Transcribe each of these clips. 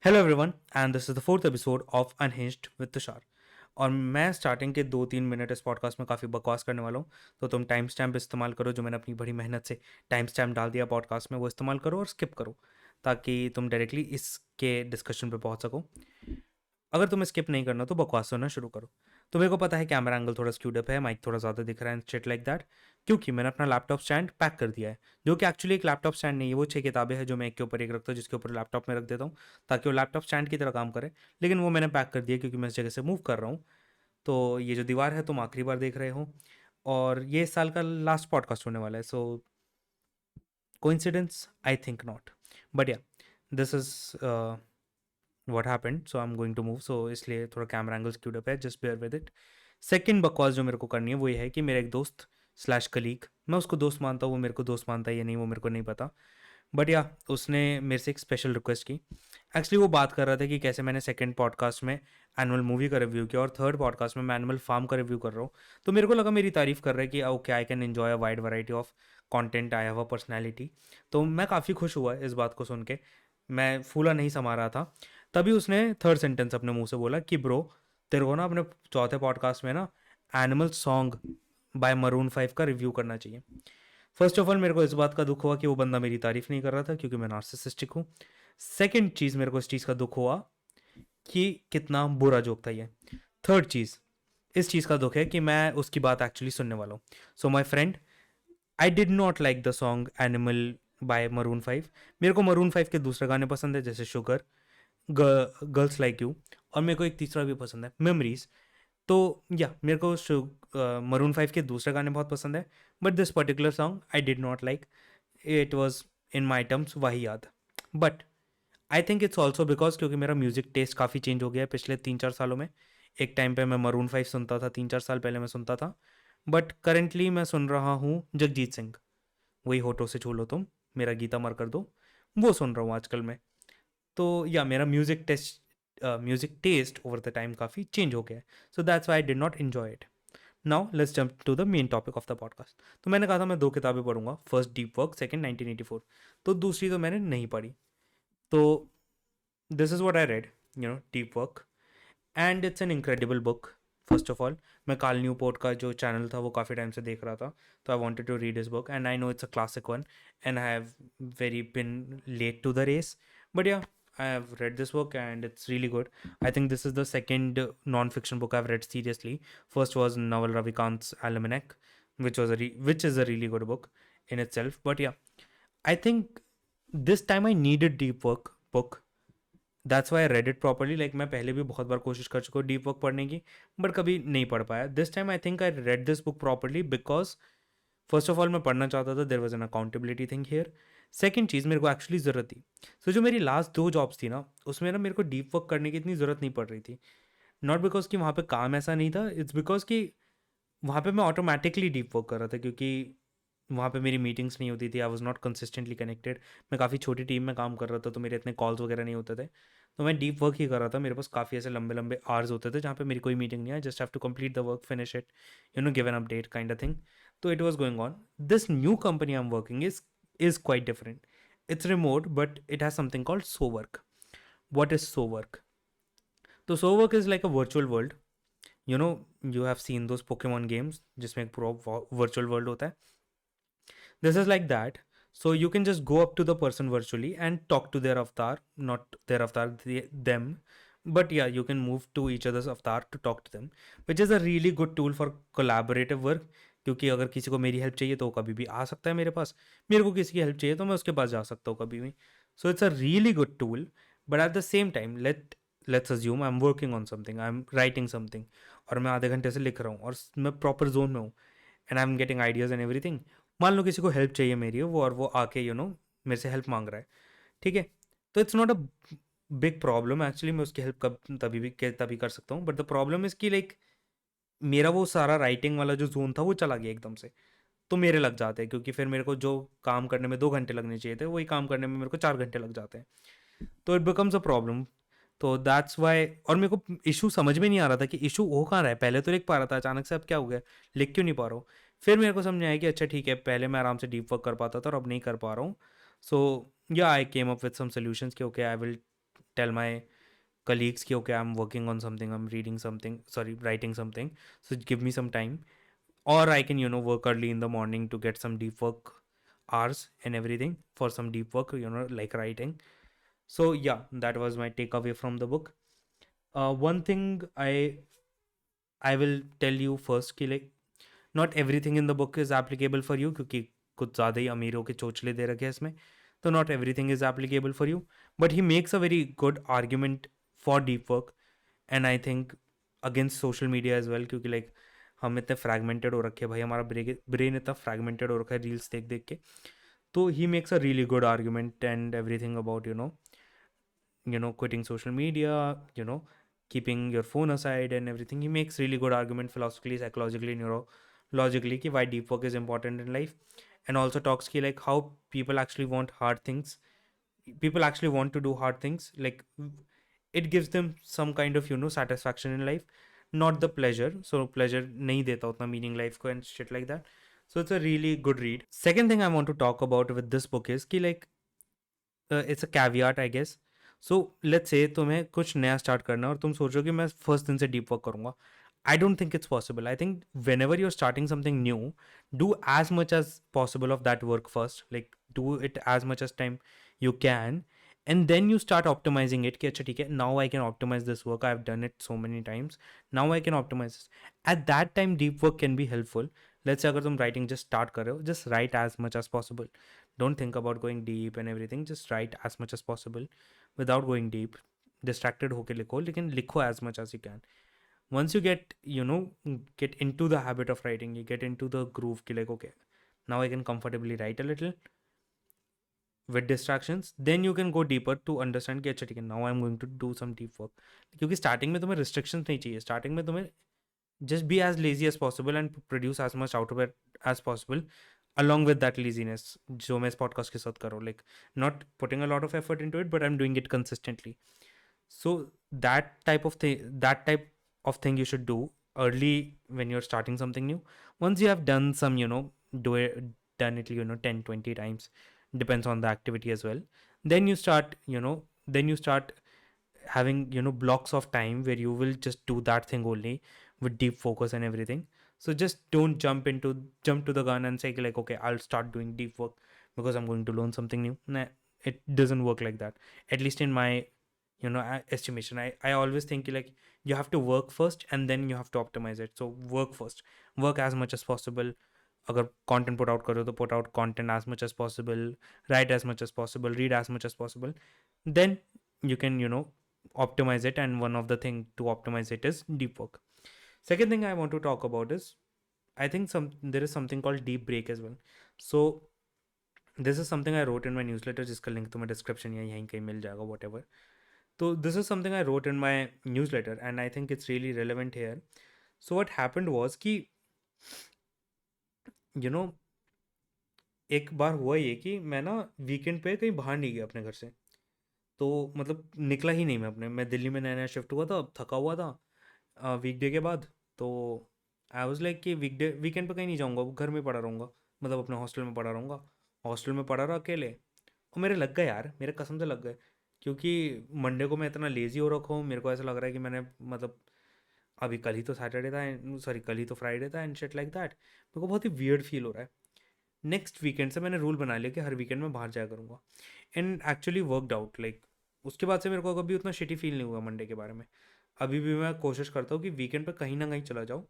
Hello everyone and this is the fourth episode of unhinged with Tushar. और मैं starting के 2-3 minute इस podcast में काफ़ी बकवास करने वाला हूँ। तो तुम टाइम स्टैम्प इस्तेमाल करो, जो मैंने अपनी बड़ी मेहनत से टाइम स्टैम्प डाल दिया पॉडकास्ट में, वो इस्तेमाल करो और स्किप करो, ताकि तुम डायरेक्टली इसके डिस्कशन पे पहुँच सको। अगर तुम्हें स्किप नहीं करना तो बकवास सुनना शुरू करो। तो मेरे को पता है कैमरा एंगल थोड़ा स्क्यूड अप है, माइक थोड़ा ज़्यादा दिख रहा है, शिट लाइक दैट, क्योंकि मैंने अपना लैपटॉप स्टैंड पैक कर दिया है, जो कि एक्चुअली एक लैपटॉप स्टैंड नहीं है। वो 6 किताबें हैं जो मैं एक के ऊपर एक रखता हूँ, जिसके ऊपर लैपटॉप में रख देता हूँ, ताकि वो लैपटॉप स्टैंड की तरह काम करे। लेकिन वो मैंने पैक कर दिया क्योंकि मैं इस जगह से मूव कर रहा हूँ। तो ये जो दीवार है तुम आखिरी बार देख रहे हो, और ये इस साल का लास्ट पॉडकास्ट होने वाला है। So coincidence? I think not, but yeah this is what happened, so I'm going to move, so इसलिए थोड़ा कैमरा एंगल स्क्यूड अप है, just bear with it. Second बकवास जो मेरे को करनी है वो ये है कि मेरा एक दोस्त स्लैश कलीग, मैं उसको दोस्त मानता हूँ, वो मेरे को दोस्त मानता है या नहीं वो मेरे को नहीं पता, बट या उसने मेरे से एक स्पेशल रिक्वेस्ट की। एक्चुअली वो बात कर रहा था कि कैसे मैंने सेकंड पॉडकास्ट में एनुअल मूवी का रिव्यू किया और थर्ड पॉडकास्ट में मैं एनिमल फार्म का रिव्यू कर रहा हूँ। तो मेरे को लगा मेरी तारीफ कर रहा है कि okay I can enjoy a wide variety of content, I have a personality. तो मैं काफ़ी खुश हुआ इस बात को सुन के, मैं फूला नहीं समा रहा था। तभी उसने थर्ड सेंटेंस अपने मुंह से बोला कि ब्रो, तेरे को ना अपने चौथे पॉडकास्ट में ना एनिमल सॉन्ग बाय मरून 5 का रिव्यू करना चाहिए। फर्स्ट ऑफ ऑल मेरे को इस बात का दुख हुआ कि वो बंदा मेरी तारीफ नहीं कर रहा था, क्योंकि मैं नार्सिसिस्टिक हूँ। सेकंड चीज़, मेरे को इस चीज़ का दुख हुआ कि कितना बुरा जोक था ये। थर्ड चीज़, इस चीज़ का दुख है कि मैं उसकी बात एक्चुअली सुनने वाला हूँ। So my friend, I did not like the song Animal by Maroon 5। मेरे को मरून 5 के दूसरे गाने पसंद है, जैसे शुगर, गर्ल्स लाइक यू, और मेरे को एक तीसरा भी पसंद है, मेमोरीज। तो या मेरे को मरून 5 के दूसरे गाने बहुत पसंद है, but this particular song I did not like. It was in my terms वाहियात। But I think it's also because क्योंकि मेरा म्यूजिक टेस्ट काफ़ी चेंज हो गया है पिछले 3-4 सालों में। एक टाइम पे मैं मरून 5 सुनता था, 3-4 साल पहले मैं सुनता था, बट करेंटली मैं सुन रहा हूँ जगजीत सिंह, वही होठों से छू लो तुम, मेरा गीता मर कर दो, वो सुन रहा हूँ आजकल मैं। तो या मेरा music taste over the time काफ़ी चेंज हो गया है। So that's why I did not enjoy it. Now let's jump to the main topic of the podcast. तो मैंने कहा था मैं 2 किताबें पढ़ूंगा, फर्स्ट डीप वर्क, सेकंड 1984। तो दूसरी तो मैंने नहीं पढ़ी। तो this is what I read, deep work, and it's an incredible book. First of all, मैं काल न्यूपोर्ट का जो चैनल था वो काफ़ी टाइम से देख रहा था, तो आई वॉन्टेड टू रीड इस book, and I know it's a classic one, and I have very been late to the race, but yeah I have read this book and it's really good. I think this is the second non-fiction book I've read seriously. First was Naval Ravikant's Almanac, which is a really good book in itself. But yeah, I think this time I needed deep work book. That's why I read it properly. Like मैं पहले भी बहुत बार कोशिश कर चुका हूँ deep work पढ़ने की, बट कभी नहीं पढ़ पाया। This time I think I read this book properly because first of all मैं पढ़ना चाहता था, there was an accountability thing here. Second चीज़, मेरे को एक्चुअली ज़रूरत थी। सो जो मेरी लास्ट 2 जॉब्स थी ना, उसमें ना मेरे को डीप वर्क करने की इतनी ज़रूरत नहीं पड़ रही थी। नॉट बिकॉज कि वहाँ पे काम ऐसा नहीं था, इट्स बिकॉज कि वहाँ पे मैं ऑटोमेटिकली डीप वर्क कर रहा था, क्योंकि वहाँ पे मेरी मीटिंग्स नहीं होती थी, I was not consistently connected. मैं काफ़ी छोटी टीम में काम कर रहा था, तो मेरे इतने कॉल्स वगैरह नहीं होते थे, तो मैं डीप वर्क ही कर रहा था। मेरे पास काफ़ी ऐसे लंबे लंबे आवर्स होते थे जहाँ पे मेरी कोई मीटिंग नहीं है, just have to complete the work, finish it, give an update kind of thing. तो it was going on. This new company I am working is quite different. It's remote but it has something called so work. What is so work? तो so work is like a virtual world. You know, you have seen those Pokemon games जिसमें एक पूरा virtual world होता है। This is like that. So you can just go up to the person virtually and talk to their avatar, not their avatar, them. But yeah, you can move to each other's avatar to talk to them, which is a really good tool for collaborative work. क्योंकि अगर किसी को मेरी help चाहिए तो वो कभी भी आ सकता है मेरे पास, मेरे को किसी की हेल्प चाहिए तो मैं उसके पास जा सकता हूँ कभी भी। So it's a really good tool, but at the same time let's assume I am working on something, I am writing something, और मैं आधे घंटे से लिख रहा हूँ और मैं प्रॉपर जोन में हूँ, and I am getting ideas and everything. मान लो किसी को हेल्प चाहिए मेरी, वो और वो आके मेरे से हेल्प मांग रहा है, ठीक है? तो it's not a big problem actually, मैं उसकी हेल्प कब तभी कर सकता हूँ। बट द प्रॉब्लम इज़ कि लाइक मेरा वो सारा राइटिंग वाला जो जोन था वो चला गया एकदम से, तो मेरे लग जाते हैं, क्योंकि फिर मेरे को जो काम करने में 2 घंटे लगने चाहिए थे वही काम करने में मेरे को 4 घंटे लग जाते हैं, तो इट बिकम्स अ प्रॉब्लम। तो दैट्स वाई, और मेरे को इशू समझ में नहीं आ रहा था कि इशू हो कहाँ रहा है। पहले तो लिख पा रहा था, अचानक से अब क्या हो गया, लिख क्यों नहीं पा रहा हूँ? फिर मेरे को समझ आया कि अच्छा ठीक है, पहले मैं आराम से डीप वर्क कर पाता था और अब नहीं कर पा रहा हूँ। So yeah I came up with some solutions कि okay I will tell my colleagues ki okay, I'm working on something, I'm reading something, sorry, writing something, so give me some time. Or I can, work early in the morning to get some deep work hours and everything for some deep work, like writing. So yeah, that was my takeaway from the book. One thing I will tell you first कि like not everything in the book is applicable for you, क्योंकि कुछ ज़्यादा ही अमीरों के चोचले दे रखे हैं इसमें, तो not everything is applicable for you, but he makes a very good argument for deep work, and I think against social media as well, क्योंकि like हम इतने फ्रैगमेंटेड हो रखे हैं भाई, हमारा ब्रेन इतना फ्रैगमेंटेड हो रखा है रील्स देख देख के. तो he makes a really good argument and everything about quitting social media, keeping your phone aside and everything. He makes really good argument philosophically, psychologically, neurologically ki why deep work is important in life, and also talks ki like how people actually want hard things. People actually want to do hard things. Like it gives them some kind of satisfaction in life, not the pleasure. So pleasure nahi deta utna meaning life ko and shit like that. So it's a really good read. Second thing I want to talk about with this book is ki like it's a caveat, I guess. So let's say तुम्हें कुछ नया start करना है और तुम सोचो कि मैं फर्स्ट दिन से डीप वर्क करूंगा. I don't think it's possible. I think whenever you are starting something new, do as much as possible of that work first. Like do it as much as time you can, and then you start optimizing it कि अच्छा ठीक है, now I can optimize this work, I've done it so many times, now I can optimize this. At that time deep work can be helpful. Let's say अगर तुम writing just start कर रहे हो, just write as much as possible. Don't think about going deep and everything, just write as much as possible without going deep. Distracted होके लिखो, लेकिन लिखो as much as you can. Once you get into the habit of writing, you get into the groove कि like okay, now I can comfortably write a little with distractions, then you can go deeper to understand कि अच्छा ठीक है, now I'm going to do some deep work. क्योंकि starting में तुम्हें restrictions नहीं चाहिए. starting में तुम्हें just be as lazy as possible and produce as much output as possible along with that laziness जो मैं इस podcast के साथ कर रहा हूँ, like not putting a lot of effort into it but I'm doing it consistently. So that type of thing you should do early when you're starting something new. Once you have done some done it 10-20 times, depends on the activity as well, then you start having blocks of time where you will just do that thing only with deep focus and everything. So just don't jump to the gun and say like okay, I'll start doing deep work because I'm going to learn something new. Nah, it doesn't work like that, at least in my estimation. I always think like you have to work first and then you have to optimize it. So work first, work as much as possible. अगर content put out करो तो put out content as much as possible, write as much as possible, read as much as possible, then you can optimize it, and one of the thing to optimize it is deep work. Second thing I want to talk about is I think there is something called deep break as well. So this is something I wrote in my newsletter, जिसका link तुम्हें description या यहीं कहीं मिल जाएगा, whatever. So this is something I wrote in my newsletter and I think it's really relevant here. So what happened was कि एक बार हुआ ये कि मैं ना वीकेंड पे कहीं बाहर नहीं गया अपने घर से. तो मतलब निकला ही नहीं मैं दिल्ली में नया नया शिफ्ट हुआ था, थका हुआ था वीकडे के बाद. तो आई वाज लाइक कि वीकेंड पे कहीं नहीं जाऊँगा, घर में पड़ा रहूँगा, मतलब अपने हॉस्टल में पड़ा रहूँगा. हॉस्टल में पड़ा रहा अकेले, और मेरे लग गए यार, मेरे कसम से लग गए. क्योंकि मंडे को मैं इतना लेज़ी हो रखा हूँ, मेरे को ऐसा लग रहा है कि मैंने मतलब अभी कल ही तो सैटरडे था, सॉरी कल ही तो फ्राइडे था एंड शिट लाइक दैट. मेरे को बहुत ही वियर्ड फील हो रहा है. नेक्स्ट वीकेंड से मैंने रूल बना लिया कि हर वीकेंड में बाहर जाया करूँगा, and actually worked out. Like उसके बाद से मेरे को कभी उतना शिटी फील नहीं हुआ मंडे के बारे में. अभी भी मैं कोशिश करता हूँ कि वीकेंड पर कहीं ना कहीं चला जाऊँ,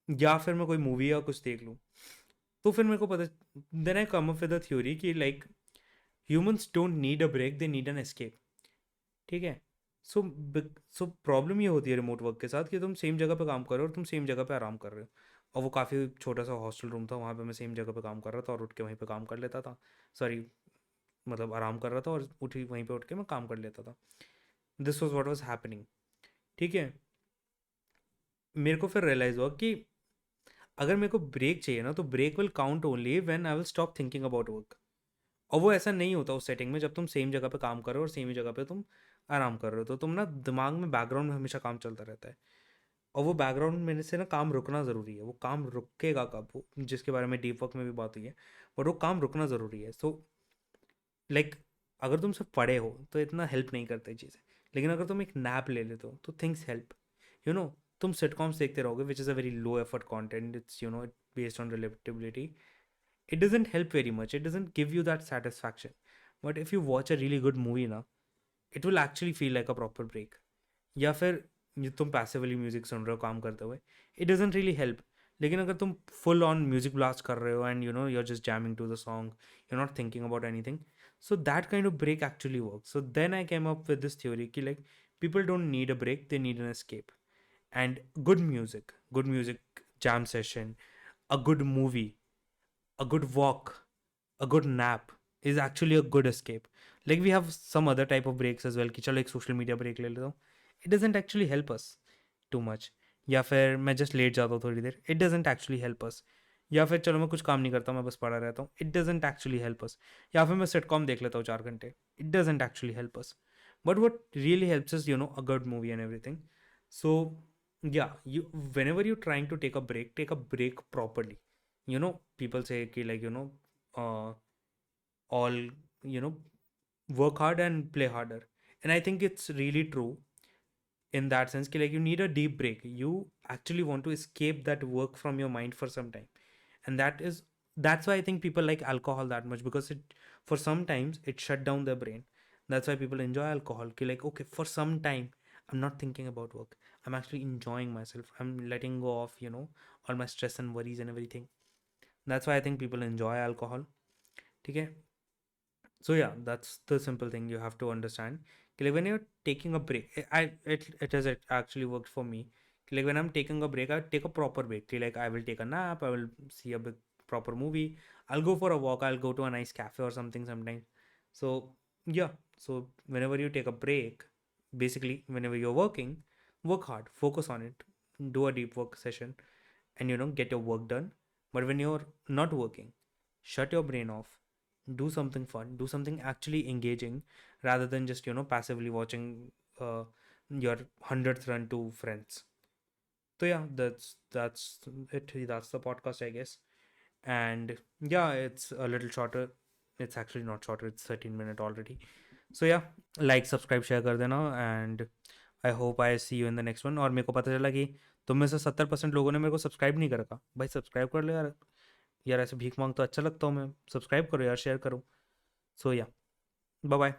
या फिर मैं कोई मूवी या कुछ देख लूँ. तो फिर मेरे को पता, then I come up with a theory कि like humans don't need a break, they need an escape. ठीक है. सो सो प्रॉब्लम ये होती है रिमोट वर्क के साथ कि तुम सेम जगह पे काम कर रहे हो और तुम सेम जगह पे आराम कर रहे हो. और वो काफ़ी छोटा सा हॉस्टल रूम था, वहाँ पे मैं सेम जगह पे काम कर रहा था और उठ के वहीं पे काम कर लेता था. सॉरी, मतलब आराम कर रहा था और वहीं पे उठ के मैं काम कर लेता था. This was what was happening. ठीक है. मेरे को फिर रियलाइज़ हुआ कि अगर मेरे को ब्रेक चाहिए ना, तो break will count only when I will stop thinking about work. और वो ऐसा नहीं होता उस सेटिंग में जब तुम सेम जगह पे काम कर रहे हो और सेम ही जगह पे तुम आराम कर रहे हो. तो तुम ना दिमाग में बैकग्राउंड में हमेशा काम चलता रहता है, और वो बैकग्राउंड में से ना काम रुकना ज़रूरी है. वो काम रुकेगा कब, वो जिसके बारे में डीप वर्क में भी बात हुई है, बट वो काम रुकना ज़रूरी है. सो लाइक अगर तुम सिर्फ पढ़े हो तो इतना हेल्प नहीं करते चीज़ें, लेकिन अगर तुम एक नैप ले लेते हो तो थिंग्स हेल्प, यू नो। तुम सिटकॉम्स देखते रहोगे which is a very low effort content, it's you know it based on relatability, it doesn't help very much, it doesn't give you that satisfaction. But if you watch a really good movie na, it will actually feel like a proper break. या फिर तुम passively music सुन रहे हो काम करते हुए, it doesn't really help. लेकिन अगर तुम फुल ऑन म्यूजिक ब्लास्ट कर रहे हो and you know you are just jamming to the song, you are not thinking about anything, so that kind of break actually work. So then I came up with this theory कि like people don't need a break, they need an escape. And good music jam session, a good movie, a good walk, a good nap is actually a good escape. Like we have some other type of breaks as well कि चलो एक social media break ले लेता हूँ, it doesn't actually help us too much. या फिर मैं just late जाता हूँ थोड़ी देर, it doesn't actually help us. या फिर चलो मैं कुछ काम नहीं करता, मैं बस पड़ा रहता हूँ, it doesn't actually help us. या फिर मैं सिटकॉम देख लेता हूँ 4 घंटे, it doesn't actually help us. But what really helps is, you know, a good movie and everything. So yeah, you, whenever you're trying to take a break properly. You know, people say कि like, you know, uh, all, you know, work hard and play harder. And I think it's really true in that sense कि like you need a deep break, you actually want to escape that work from your mind for some time. And that's why I think people like alcohol that much, because it, for sometimes it shut down their brain. That's why people enjoy alcohol कि like, okay, for some time I'm not thinking about work, I'm actually enjoying myself, I'm letting go of, you know, all my stress and worries and everything. That's why I think people enjoy alcohol. ठीक है? So yeah, that's the simple thing you have to understand. Like when you're taking a break, it actually worked for me. Like when I'm taking a break, I take a proper break. Like I will take a nap, I will see a big proper movie, I'll go for a walk, I'll go to a nice cafe or something sometimes. So yeah, so whenever you take a break, basically whenever you're working, work hard, focus on it, do a deep work session, and you know get your work done. But when you're not working, shut your brain off, do something fun, do something actually engaging, rather than just, you know, passively watching your 100th run to Friends. So yeah, that's it, that's the podcast, I guess. And yeah, it's a little shorter, it's actually not shorter, it's 13 minutes already. So yeah, like subscribe share कर देना, and I hope I see you in the next one. और मेरे को पता चला कि तुम में से 70% लोगों ने मेरे को सब्सक्राइब नहीं करा था। भाई सब्सक्राइब कर लो यार, यार ऐसे भीख मांग तो अच्छा लगता हूँ मैं, सब्सक्राइब करो यार, शेयर करो। सो या, बाय बाय।